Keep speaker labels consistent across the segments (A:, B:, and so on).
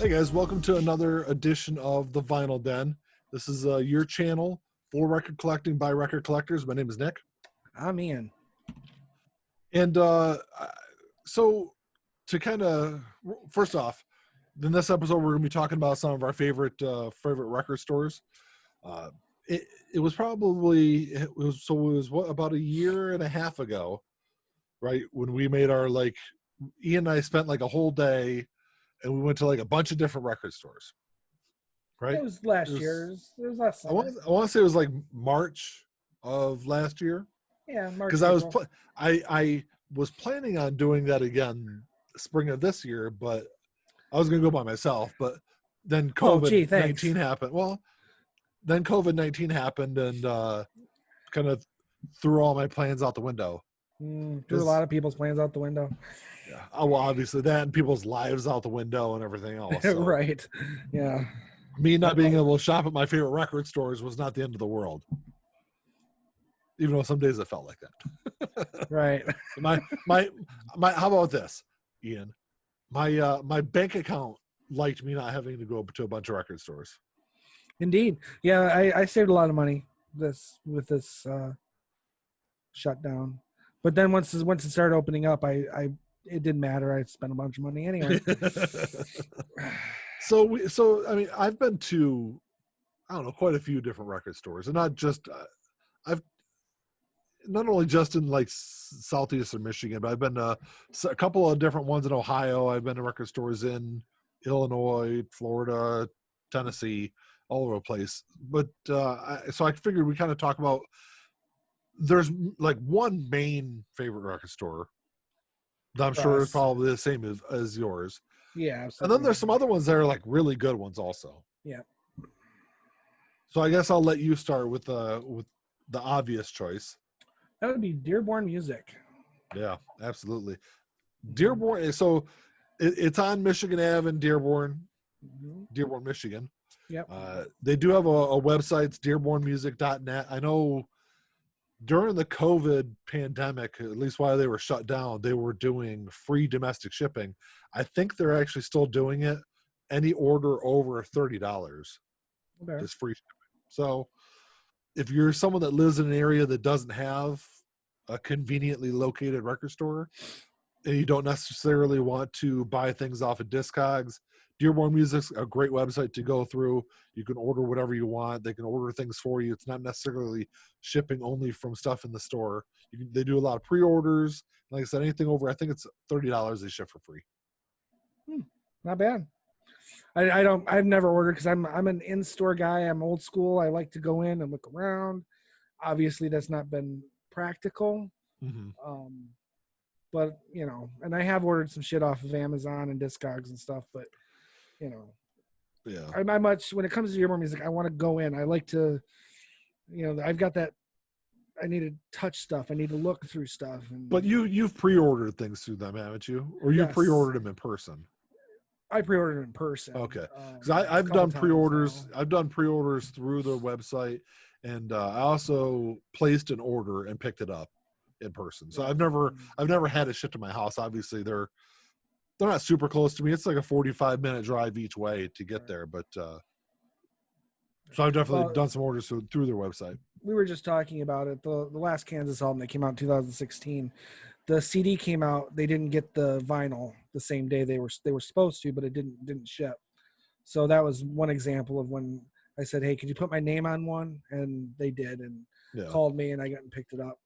A: Hey guys, welcome to another edition of the Vinyl Den. This is your channel for record collecting by record collectors. My name is Nick.
B: I'm Ian.
A: And so to kind of, first off, in this episode, we're going to be talking about some of our favorite record stores. It was about a year and a half ago, right? When we made our, Ian and I spent like a whole day and we went to like a bunch of different record stores, right?
B: It was last year. It was last
A: I
B: summer.
A: want to say it was like March of last year.
B: Yeah, March.
A: Because I was planning on doing that again spring of this year, but I was going to go by myself. But then COVID-19 happened. Well, then COVID-19 happened and kind of threw all my plans out the window.
B: Threw a lot of people's plans out the window.
A: Yeah. Oh, well, obviously that and people's lives out the window and everything else. So.
B: Right. Yeah.
A: Me not being able to shop at my favorite record stores was not the end of the world. Even though some days it felt like that.
B: Right.
A: my how about this, Ian? My bank account liked me not having to go to a bunch of record stores.
B: Indeed. Yeah, I saved a lot of money with this shutdown. But then once it started opening up, it didn't matter. I spent a bunch of money anyway.
A: So I mean, I've been to, I don't know, quite a few different record stores, and not just I've not only just in like southeastern Michigan, but I've been to a couple of different ones in Ohio. I've been to record stores in Illinois, Florida, Tennessee, all over the place. But so I figured we kind of talk about, there's like one main favorite record store that I'm sure is probably the same as yours.
B: Yeah. Absolutely.
A: And then there's some other ones that are like really good ones also.
B: Yeah.
A: So I guess I'll let you start with the obvious choice.
B: That would be Dearborn Music.
A: Yeah, absolutely. Dearborn. So it's on Michigan Ave in Dearborn, Dearborn, Michigan.
B: Yep.
A: They do have a website, it's dearbornmusic.net. I know during the COVID pandemic, at least while they were shut down, they were doing free domestic shipping. I think they're actually still doing it. Any order over $30 is free shipping. So if you're someone that lives in an area that doesn't have a conveniently located record store and you don't necessarily want to buy things off of Discogs, Dearborn Music's a great website to go through. You can order whatever you want. They can order things for you. It's not necessarily shipping only from stuff in the store. They do a lot of pre-orders. Like I said, anything over, I think it's $30 they ship for free.
B: Not bad. I've never ordered because I'm an in-store guy. I'm old school. I like to go in and look around. Obviously, that's not been practical. But you know, and I have ordered some shit off of Amazon and Discogs and stuff. But you know,
A: yeah,
B: I much when it comes to Dearborn Music, I want to go in. I like to, you know, I've got that. I need to touch stuff. I need to look through stuff.
A: But you've pre-ordered things through them, haven't you? Or you pre-ordered them in person?
B: I pre-ordered it in person.
A: Okay, because I've done pre-orders. I've done pre-orders through their website, and I also placed an order and picked it up in person. So I've never had it shipped to my house. Obviously, they're not super close to me. It's like a 45-minute drive each way to get there. But so I've definitely done some orders through their website.
B: We were just talking about it. The last Kansas album that came out in 2016. The CD came out. They didn't get the vinyl the same day they were supposed to, but it didn't ship. So that was one example of when I said, "Hey, could you put my name on one?" And they did, and called me, and I got and picked it up.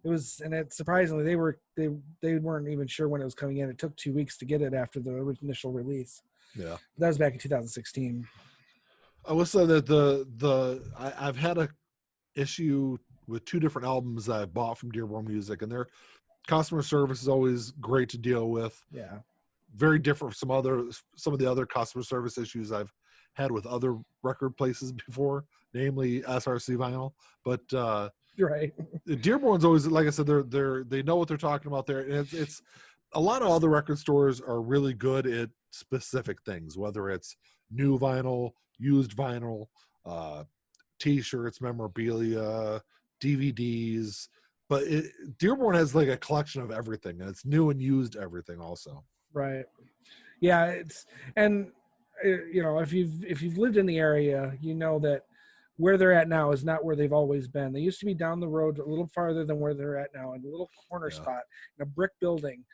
B: It was, and it surprisingly they weren't even sure when it was coming in. It took 2 weeks to get it after the initial release.
A: Yeah,
B: that was back in 2016.
A: I will say that I've had a issue with two different albums that I bought from Dearborn Music, and their customer service is always great to deal with.
B: Yeah.
A: Very different from some of the other customer service issues I've had with other record places before, namely SRC Vinyl. But
B: right.
A: Dearborn's always, like I said, they know what they're talking about there. And it's a lot of other record stores are really good at specific things, whether it's new vinyl, used vinyl, T-shirts, memorabilia, DVDs, but Dearborn has like a collection of everything, and it's new and used everything also.
B: Right. Yeah, it's and you know, if you've lived in the area, you know that where they're at now is not where they've always been. They used to be down the road a little farther than where they're at now, in a little corner
A: Yeah.
B: spot in a brick building.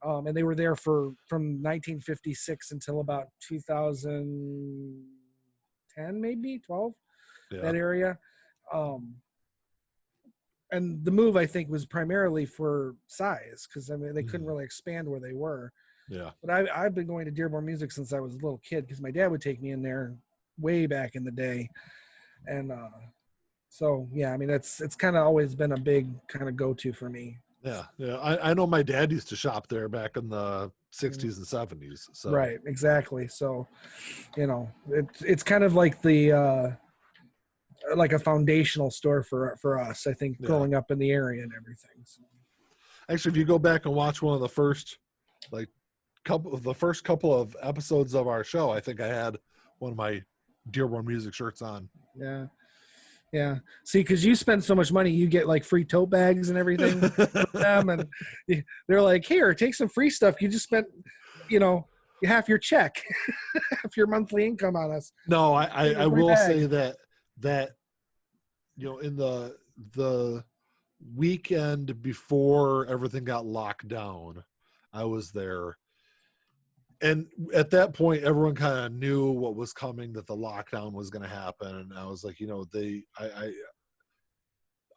B: And they were there from 1956 until about 2010, maybe 12,
A: Yeah.
B: that area. Um, and the move, I think, was primarily for size, because I mean they couldn't
A: Mhm.
B: really expand where they were.
A: Yeah.
B: But I've been going to Dearborn Music since I was a little kid, because my dad would take me in there way back in the day. And so yeah, I mean it's kind of always been a big kind of go to for me.
A: Yeah. Yeah. I know my dad used to shop there back in the
B: Mm,
A: 60s and 70s. So
B: right, exactly. So you know it's kind of like the like a foundational store for us, I think,
A: yeah.
B: growing up in the area and everything. So,
A: Actually, if you go back and watch one of the first like first couple of episodes of our show, I think I had one of my Dearborn Music shirts on.
B: yeah. Yeah. See, because you spend so much money, you get like free tote bags and everything from them, and they're like, "Here, take some free stuff. You just spent, you know, half your check, half your monthly income on us.
A: No,
B: Take
A: I
B: a free
A: will say
B: bag."
A: that in the weekend before everything got locked down, I was there, and at that point everyone kind of knew what was coming, that the lockdown was going to happen, and I was like,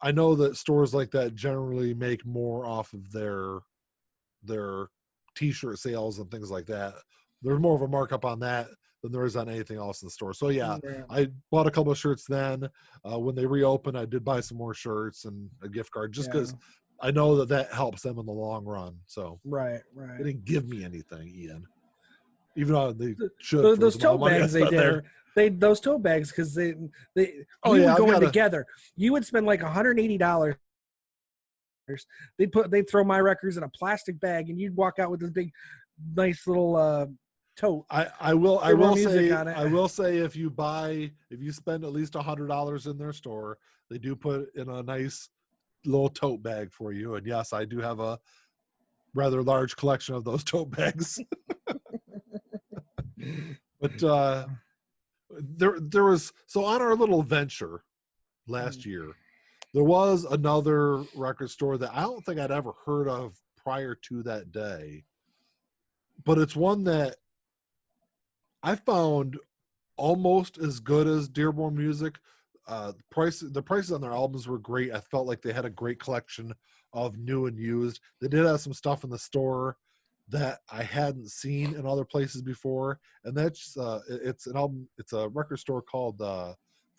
A: I know that stores like that generally make more off of their t-shirt sales and things like that. There's more of a markup on that than there is on anything else in the store. So yeah,
B: Yeah.
A: I bought a couple of shirts then. When they reopened, I did buy some more shirts and a gift card, just
B: Yeah.
A: because I know that helps them in the long run. So
B: Right.
A: they
B: Right.
A: didn't give me anything, Ian, even though they should for
B: Those
A: the amount of
B: tote
A: money I
B: bags they
A: spent
B: did,
A: there.
B: or those tote bags, because they
A: Oh
B: we
A: yeah,
B: would
A: I've
B: go in
A: got a.
B: together. You would spend like $180. They'd throw my records in a plastic bag, and you'd walk out with this big, nice little tote.
A: I
B: Dearborn
A: will
B: Music
A: say
B: on it.
A: if you spend at least $100 in their store, they do put in a nice little tote bag for you. And yes, I do have a rather large collection of those tote bags. But there was, so on our little venture last year, there was another record store that I don't think I'd ever heard of prior to that day, but it's one that I found almost as good as Dearborn Music. The prices on their albums were great. I felt like they had a great collection of new and used. They did have some stuff in the store that I hadn't seen in other places before, and that's it's an album. It's a record store called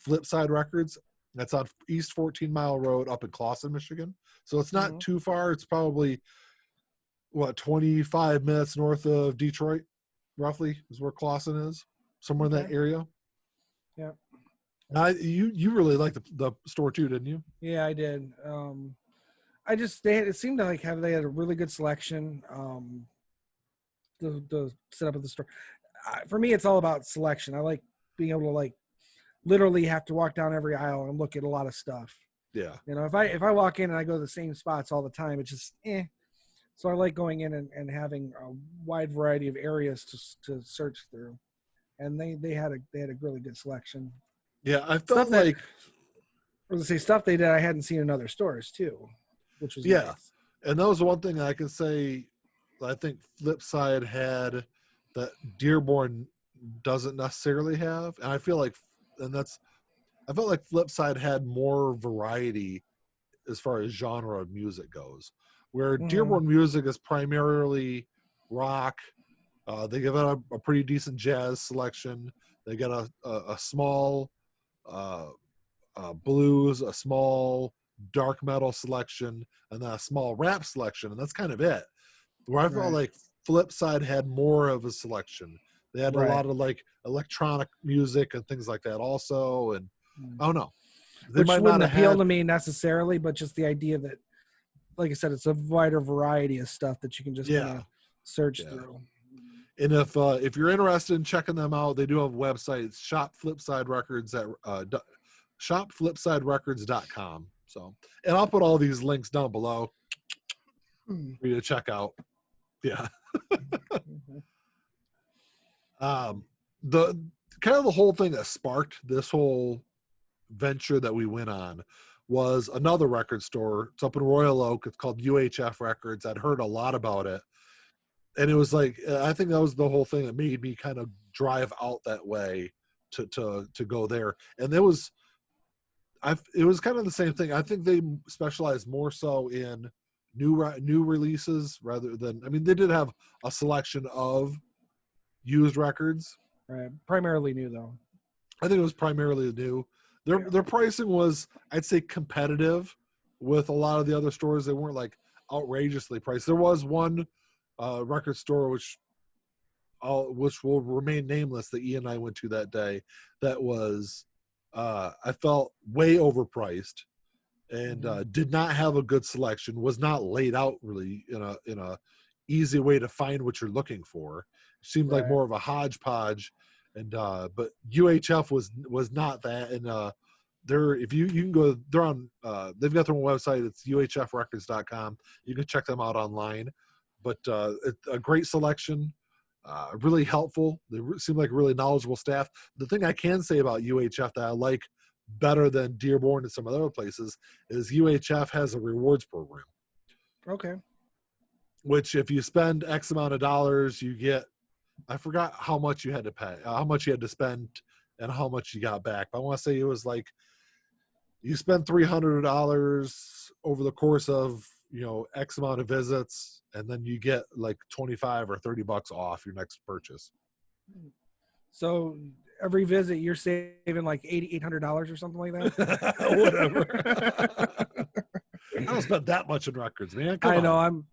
A: Flipside Records. That's on East 14 Mile Road up in Clawson, Michigan. So it's not
B: Mhm.
A: too far. It's probably 25 minutes north of Detroit, roughly, is where Clawson is, somewhere in that
B: Okay.
A: area.
B: Yeah.
A: You really liked the store too, didn't you?
B: Yeah, I did. I just it seemed to they had a really good selection. The setup of the store. For me, it's all about selection. I like being able to like literally have to walk down every aisle and look at a lot of stuff.
A: Yeah.
B: You know, if I walk in and I go to the same spots all the time, it's just eh. So I like going in and having a wide variety of areas to search through, and they had a really good selection.
A: Yeah, I
B: Stuff
A: felt
B: that,
A: like
B: I was gonna say, stuff they did I hadn't seen in other stores too, which was
A: yeah,
B: nice.
A: and that was one thing I can say. I think Flipside had that Dearborn doesn't necessarily have, and I feel like, and that's I felt like Flipside had more variety as far as genre of music goes, where
B: Hmm.
A: Dearborn music is primarily rock. They give out a pretty decent jazz selection. They got a small uh, blues, a small dark metal selection, and then a small rap selection, and that's kind of it. Where I felt
B: Right.
A: like Flipside had more of a selection. They had a
B: Right.
A: lot of like electronic music and things like that also, and
B: Mm.
A: I don't know. They
B: Which
A: might not
B: wouldn't
A: have
B: appeal
A: had,
B: to me necessarily, but just the idea that, like I said, it's a wider variety of stuff that you can just kind
A: yeah,
B: of search
A: yeah.
B: through.
A: And if you're interested in checking them out, they do have a website. It's Shop Flipside Records at shopflipsiderecords.com. So, and I'll put all these links down below
B: Mhm.
A: for you to check out. Yeah. The kind of the whole thing that sparked this whole venture that we went on was another record store. It's up in Royal Oak. It's called UHF Records. I'd heard a lot about it, and it was like, I think that was the whole thing that made me kind of drive out that way to go there. And it was kind of the same thing. I think they specialized more so in new releases rather than, I mean, they did have a selection of used records.
B: Right. Primarily new though.
A: I think it was primarily new. Their pricing was, I'd say, competitive with a lot of the other stores. They weren't like outrageously priced. There was one record store which will remain nameless that Ian and I went to that day that was I felt way overpriced and did not have a good selection, was not laid out really in a easy way to find what you're looking for. It seemed like more of a hodgepodge. And but UHF was not that. And they're, if you can go, they're on they've got their own website. It's uhfrecords.com. You can check them out online. But it's a great selection, really helpful. They seem like really knowledgeable staff. The thing I can say about UHF that I like better than Dearborn and some other places is UHF has a rewards program.
B: Okay.
A: Which if you spend X amount of dollars, you get, I forgot how much you had to pay, how much you had to spend and how much you got back. But I want to say it was like you spend $300 over the course of, X amount of visits, and then you get like 25 or $30 off your next purchase.
B: So every visit you're saving like $800 or something like that.
A: Whatever. I don't spend that much in records, man. Come
B: I know,
A: on.
B: I'm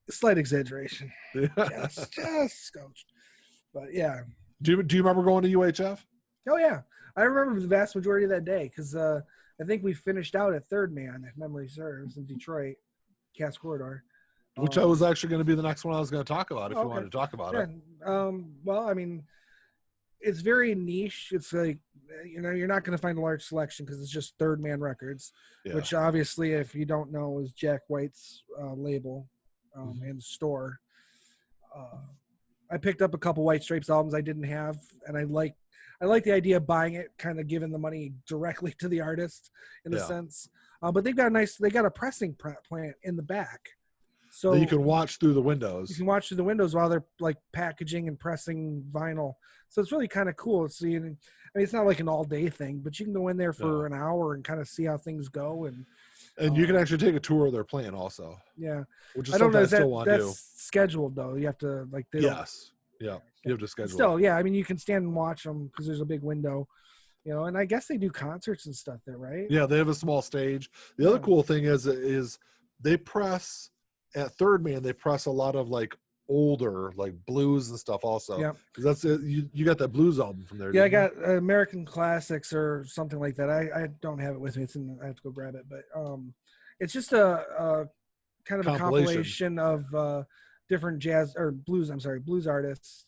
B: slight exaggeration. just scotched. But yeah.
A: Do you remember going to UHF?
B: Oh yeah, I remember the vast majority of that day because I think we finished out at Third Man, if memory serves, in Detroit, Cass Corridor.
A: Which I was actually going to be the next one I was going to talk about if you wanted to talk about it.
B: Well, I mean, it's very niche. It's like, you're not going to find a large selection because it's just Third Man Records, which obviously, if you don't know, is Jack White's label and store. I picked up a couple White Stripes albums I didn't have, and I like the idea of buying it, kind of giving the money directly to the artist in a sense. But they got a pressing plant in the back. So
A: you can watch through the windows.
B: You can watch through the windows while they're like packaging and pressing vinyl. So it's really kind of cool. So it's not like an all day thing, but you can go in there for an hour and kind of see how things go. And
A: you can actually take a tour of their plant also.
B: Yeah.
A: Which is something I still want to do.
B: That's scheduled though. You have to
A: Yes. Yeah. You have to schedule.
B: Still, yeah. I mean, you can stand and watch them because there's a big window, and I guess they do concerts and stuff there, right?
A: Yeah. They have a small stage. The other cool thing is they press at Third Man. They press a lot of like older like blues and stuff also.
B: Yeah.
A: Because that's it. You got that blues album from there.
B: Yeah, I got American Classics or something like that. I don't have it with me. I have to go grab it, but it's just a kind of a compilation of different jazz or blues artists,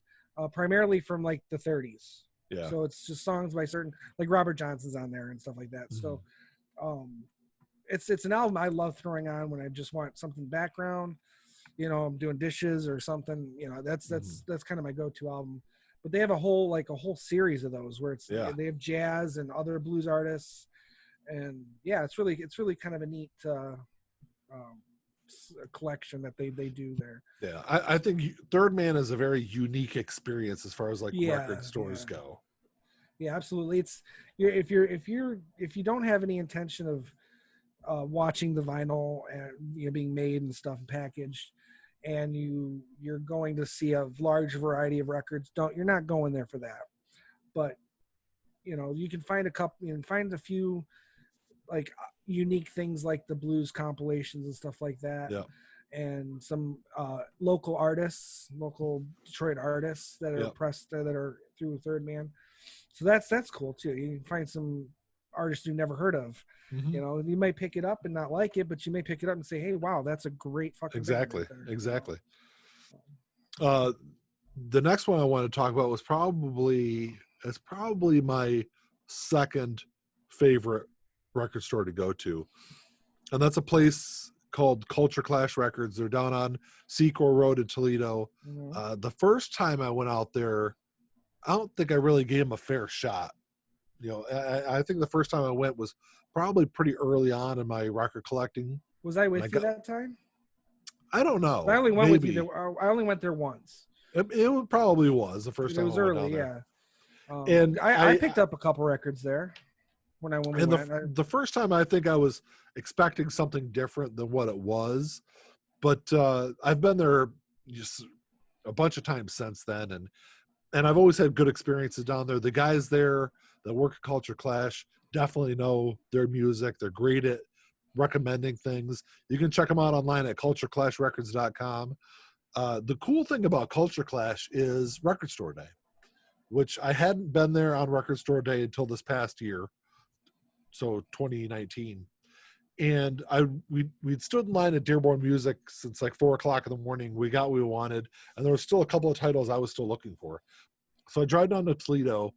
B: primarily from like the 30s.
A: Yeah.
B: So it's just songs by certain, like Robert Johnson's on there and stuff like that.
A: Mm-hmm.
B: So it's an album I love throwing on when I just want something background. I'm doing dishes or something. That's kind of my go-to album. But they have a whole series of those where they have jazz and other blues artists, and it's really kind of a neat collection that they do there.
A: Yeah, I think Third Man is a very unique experience as far as like record stores go.
B: Yeah, absolutely. It's if you don't have any intention of watching the vinyl and being made and stuff and packaged, and you're going to see a large variety of records, you're not going there for that. But you can find find a few like unique things like the blues compilations and stuff like that.
A: Yeah.
B: And some local Detroit artists that are pressed that are through Third Man. So that's cool too. You can find some artists you never heard of.
A: Mm-hmm.
B: You might pick it up and not like it, but you may pick it up and say, "Hey, wow, that's a great fucking
A: exactly."
B: Right
A: exactly. The next one I want to talk about was probably my second favorite record store to go to, and that's a place called Culture Clash Records. They're down on Secor Road in Toledo.
B: Mm-hmm.
A: The first time I went out there, I don't think I really gave them a fair shot. I think the first time I went was probably pretty early on in my record collecting.
B: Was I
A: When I
B: with you
A: got,
B: that time?
A: I don't
B: I
A: know,
B: only went with you.
A: maybe
B: I only went there once.
A: it probably was the first
B: It
A: time I
B: was
A: went down
B: early,
A: there.
B: yeah.
A: And
B: I picked up a couple records there when we
A: and
B: went.
A: the first time I think I was expecting something different than what it was, but I've been there just a bunch of times since then, and I've always had good experiences down there. The guys there that work at Culture Clash definitely know their music. They're great at recommending things. You can check them out online at cultureclashrecords.com. The cool thing about Culture Clash is Record Store Day, which I hadn't been there on Record Store Day until this past year, so 2019. And we'd stood in line at Dearborn Music since like 4 o'clock in the morning. We got what we wanted, and there was still a couple of titles I was still looking for. So I drive down to Toledo.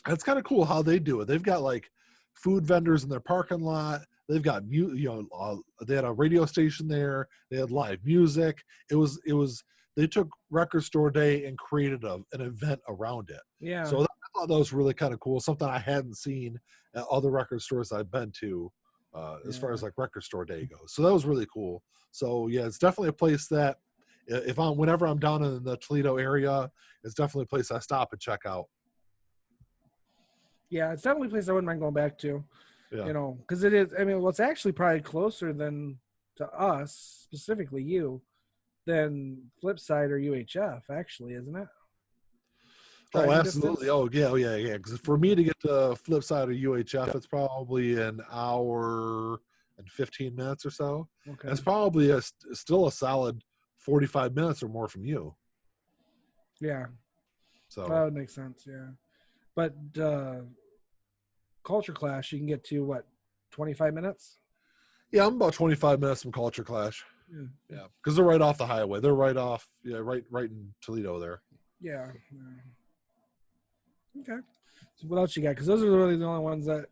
A: And it's kind of cool how they do it. They've got like food vendors in their parking lot. They've got they had a radio station there. They had live music. They took Record Store Day and created an event around it.
B: Yeah.
A: So I thought that was really kind of cool. Something I hadn't seen at other record stores I've been to, as far as like Record Store Day goes. So that was really cool. So yeah, it's definitely a place that whenever I'm down in the Toledo area, it's definitely a place I stop and check out.
B: Yeah, it's definitely a place I wouldn't mind going back to.
A: Yeah.
B: You know, because it is. I mean, well, it's actually probably closer than to us, specifically you, than Flipside or UHF. Actually, isn't it?
A: Oh, absolutely. Distance? Oh, yeah. Because for me to get to Flipside or UHF, it's probably an hour and 15 minutes or so. Okay. It's probably still a solid 45 minutes or more from you.
B: Yeah.
A: So
B: that would make sense. Yeah. But Culture Clash, you can get to what, 25 minutes?
A: Yeah, I'm about 25 minutes from Culture Clash. Yeah, because they're right off the highway. They're right off, right in Toledo there.
B: Yeah. Okay. So what else you got? Because those are really the only ones that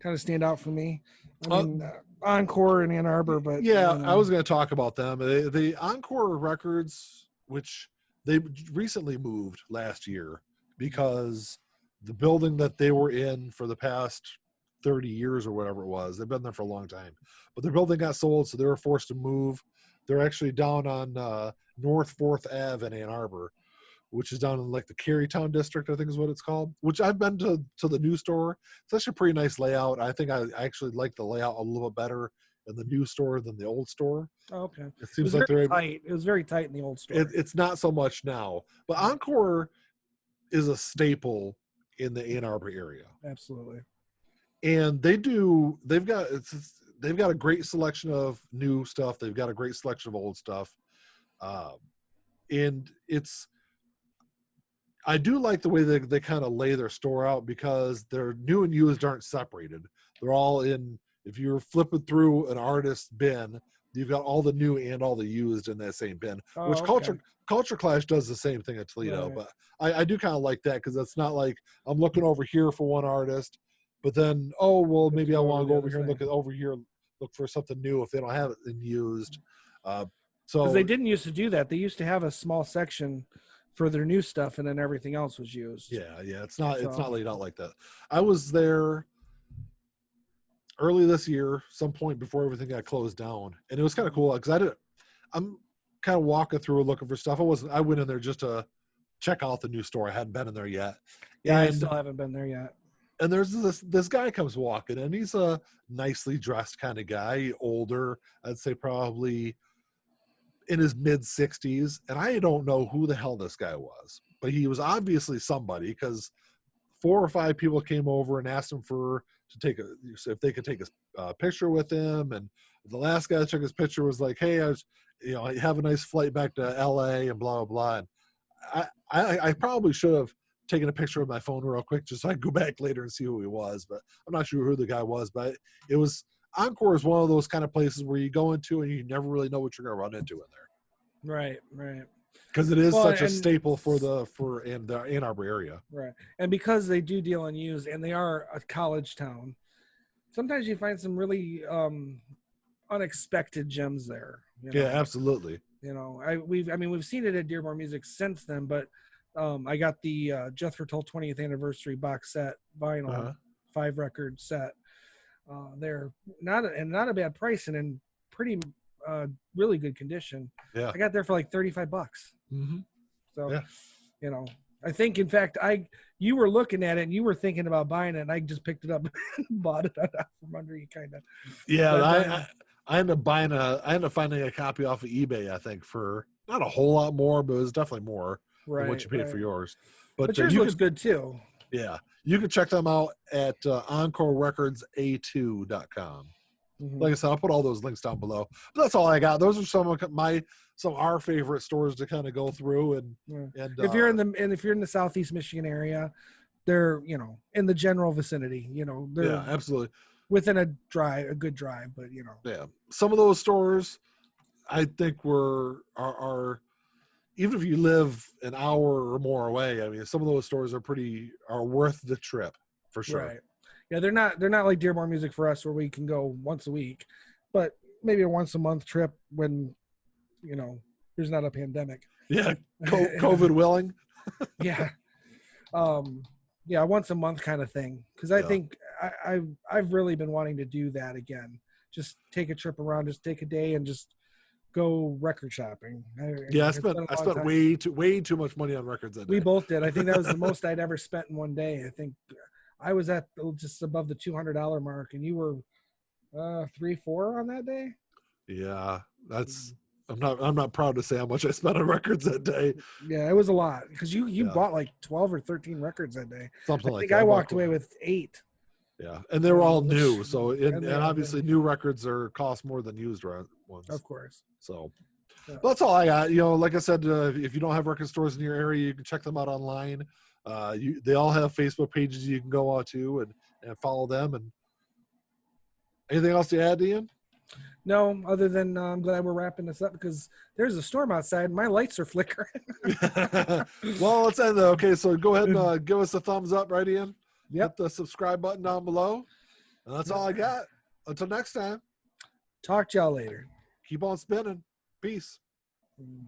B: kind of stand out for me. I mean, Encore and Ann Arbor, but
A: yeah, I was going to talk about them. The Encore Records, which they recently moved last year because the building that they were in for the past 30 years or whatever it was, they've been there for a long time, but their building got sold, so they were forced to move. They're actually down on North 4th Ave in Ann Arbor, which is down in like the Carytown district, I think is what it's called, which I've been to the new store. It's actually a pretty nice layout. I think I actually like the layout a little bit better in the new store than the old store.
B: Oh, okay.
A: It seems like they're
B: tight. It was very tight in the old store.
A: It's not so much now, but Encore is a staple in the Ann Arbor area.
B: Absolutely.
A: And they've got a great selection of new stuff. They've got a great selection of old stuff. And I do like the way they kind of lay their store out, because their new and used aren't separated. They're all in, if you're flipping through an artist bin, you've got all the new and all the used in that same bin, which okay. Culture Clash does the same thing at Toledo. Right. But I do kind of like that, because it's not like I'm looking over here for one artist, but then, oh, well, maybe I want to go over here and look for something new if they don't have it in used.
B: So they didn't used to do that. They used to have a small section for their new stuff, and then everything else was used.
A: Yeah. It's not laid out like that. I was there early this year, some point before everything got closed down, and it was kind of cool because I'm kind of walking through looking for stuff. I went in there just to check out the new store. I hadn't been in there yet.
B: Yeah, I still haven't been there yet.
A: And there's this guy comes walking, and he's a nicely dressed kind of guy, older, I'd say probably in his mid 60s, and I don't know who the hell this guy was, but he was obviously somebody, because 4 or 5 people came over and asked him if they could take a picture with him, and the last guy that took his picture was like, "Hey, I have a nice flight back to LA," and blah blah blah. And I probably should have taken a picture with my phone real quick just so I could go back later and see who he was, but I'm not sure who the guy was. But it was Encore is one of those kind of places where you go into and you never really know what you're going to run into in there.
B: Right.
A: Because it is such a staple for the Ann Arbor area.
B: Right. And because they do deal in used and they are a college town, sometimes you find some really unexpected gems there.
A: Yeah, absolutely.
B: We've seen it at Dearborn Music since then, but I got the Jethro Tull 20th anniversary box set vinyl,
A: Uh-huh.
B: 5-record set. They're not a bad price and in pretty really good condition.
A: Yeah.
B: I got there for like $35.
A: Mm-hmm.
B: So,
A: Yeah.
B: you know, I think in fact you were looking at it and you were thinking about buying it, and I just picked it up and bought it from under you, kind of.
A: Yeah,
B: But,
A: I ended up finding a copy off of eBay, I think, for not a whole lot more, but it was definitely more than what you paid for yours.
B: But yours looks good too.
A: Yeah, you can check them out at EncoreRecordsA2.com.
B: Mhm.
A: Like I said, I'll put all those links down below. But that's all I got. Those are some of our favorite stores to kind of go through and
B: if you're in the Southeast Michigan area, they're in the general vicinity. They're
A: absolutely
B: within a good drive, but
A: some of those stores I think are even if you live an hour or more away. I mean, some of those stores are worth the trip for sure.
B: Right. Yeah, they're not like Dearborn Music for us, where we can go once a week, but maybe a once a month trip when there's not a pandemic.
A: Yeah, COVID willing.
B: Yeah. Yeah, once a month kind of thing. Because I think I've really been wanting to do that again. Just take a trip around, just take a day and just go record shopping.
A: I spent way too much money on records that day.
B: We both did. I think that was the most I'd ever spent in one day. I think I was at just above the $200 mark, and you were 3-4 on that day.
A: Yeah, I'm not proud to say how much I spent on records that day.
B: Yeah, it was a lot because you bought like 12 or 13 records that day.
A: Something
B: I
A: like
B: think
A: that.
B: I walked away with 8.
A: Yeah, and they were all new, so and obviously new records cost more than used ones.
B: Of course.
A: So that's all I got. Like I said, if you don't have record stores in your area, you can check them out online. They all have Facebook pages you can go on to and follow them. And anything else to add, Ian?
B: No, other than I'm glad we're wrapping this up because there's a storm outside and my lights are flickering.
A: Well, let's end there. Okay, so go ahead and give us a thumbs up, right, Ian?
B: Yep.
A: Hit the subscribe button down below. And that's all I got. Until next time.
B: Talk to y'all later.
A: Keep on spinning. Peace.
B: Mm.